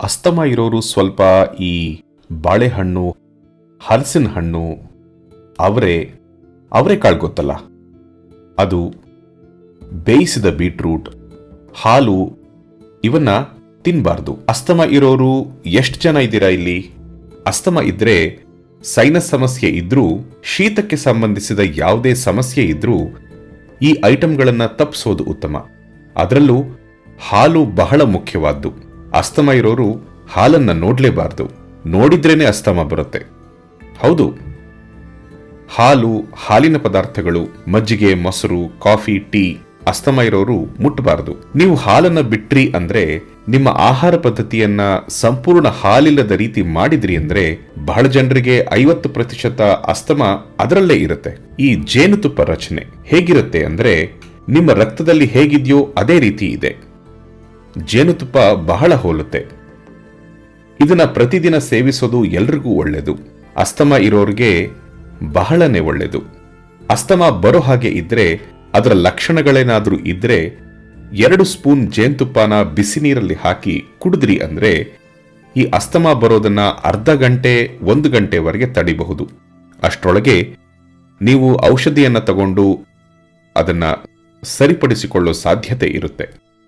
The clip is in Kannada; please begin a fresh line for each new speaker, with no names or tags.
ಅಸ್ತಮ ಇರೋರು ಸ್ವಲ್ಪ ಈ ಬಾಳೆಹಣ್ಣು, ಹಲಸಿನ ಹಣ್ಣು, ಅವರೆಕಾಳು ಗೊತ್ತಲ್ಲ, ಅದು, ಬೇಯಿಸಿದ ಬೀಟ್ರೂಟ್, ಹಾಲು ಇವನ್ನ ತಿನ್ನಬಾರ್ದು. ಅಸ್ತಮ ಇರೋರು ಎಷ್ಟು ಜನ ಇದ್ದೀರಾ ಇಲ್ಲಿ? ಅಸ್ತಮ ಇದ್ರೆ, ಸೈನಸ್ ಸಮಸ್ಯೆ ಇದ್ರೂ, ಶೀತಕ್ಕೆ ಸಂಬಂಧಿಸಿದ ಯಾವುದೇ ಸಮಸ್ಯೆ ಇದ್ರೂ ಈ ಐಟಂಗಳನ್ನ ತಪ್ಪಿಸೋದು ಉತ್ತಮ. ಅದರಲ್ಲೂ ಹಾಲು ಬಹಳ ಮುಖ್ಯವಾದ್ದು. ಅಸ್ತಮ ಇರೋರು ಹಾಲನ್ನ ನೋಡ್ಲೇಬಾರ್ದು. ನೋಡಿದ್ರೇನೆ ಅಸ್ತಮ ಬರುತ್ತೆ. ಹೌದು, ಹಾಲು, ಹಾಲಿನ ಪದಾರ್ಥಗಳು, ಮಜ್ಜಿಗೆ, ಮೊಸರು, ಕಾಫಿ, ಟೀ ಅಸ್ತಮ ಇರೋರು ಮುಟ್ಟಬಾರದು. ನೀವು ಹಾಲನ್ನ ಬಿಟ್ರಿ ಅಂದ್ರೆ, ನಿಮ್ಮ ಆಹಾರ ಪದ್ಧತಿಯನ್ನ ಸಂಪೂರ್ಣ ಹಾಲಿಲ್ಲದ ರೀತಿ ಮಾಡಿದ್ರಿ ಅಂದ್ರೆ ಬಹಳ ಜನರಿಗೆ 50% ಅಸ್ತಮ ಅದರಲ್ಲೇ ಇರುತ್ತೆ. ಈ ಜೇನುತುಪ್ಪ ರಚನೆ ಹೇಗಿರುತ್ತೆ ಅಂದ್ರೆ, ನಿಮ್ಮ ರಕ್ತದಲ್ಲಿ ಹೇಗಿದೆಯೋ ಅದೇ ರೀತಿ ಇದೆ. ಜೇನುತುಪ್ಪ ಬಹಳ ಹೋಲುತ್ತೆ. ಇದನ್ನ ಪ್ರತಿದಿನ ಸೇವಿಸೋದು ಎಲ್ರಿಗೂ ಒಳ್ಳೆಯದು. ಅಸ್ತಮ ಇರೋರಿಗೆ ಬಹಳನೇ ಒಳ್ಳೆಯದು. ಅಸ್ತಮ ಬರೋ ಹಾಗೆ ಇದ್ರೆ, ಅದರ ಲಕ್ಷಣಗಳೇನಾದ್ರೂ ಇದ್ರೆ 2 ಸ್ಪೂನ್ ಜೇನುತುಪ್ಪನ ಬಿಸಿ ನೀರಲ್ಲಿ ಹಾಕಿ ಕುಡಿದ್ರಿ ಅಂದ್ರೆ ಈ ಅಸ್ತಮ ಬರೋದನ್ನ ಅರ್ಧ ಗಂಟೆ 1 ಗಂಟೆವರೆಗೆ ತಡಿಬಹುದು. ಅಷ್ಟರೊಳಗೆ ನೀವು ಔಷಧಿಯನ್ನ ತಗೊಂಡು ಅದನ್ನ ಸರಿಪಡಿಸಿಕೊಳ್ಳೋ ಸಾಧ್ಯತೆ ಇರುತ್ತೆ.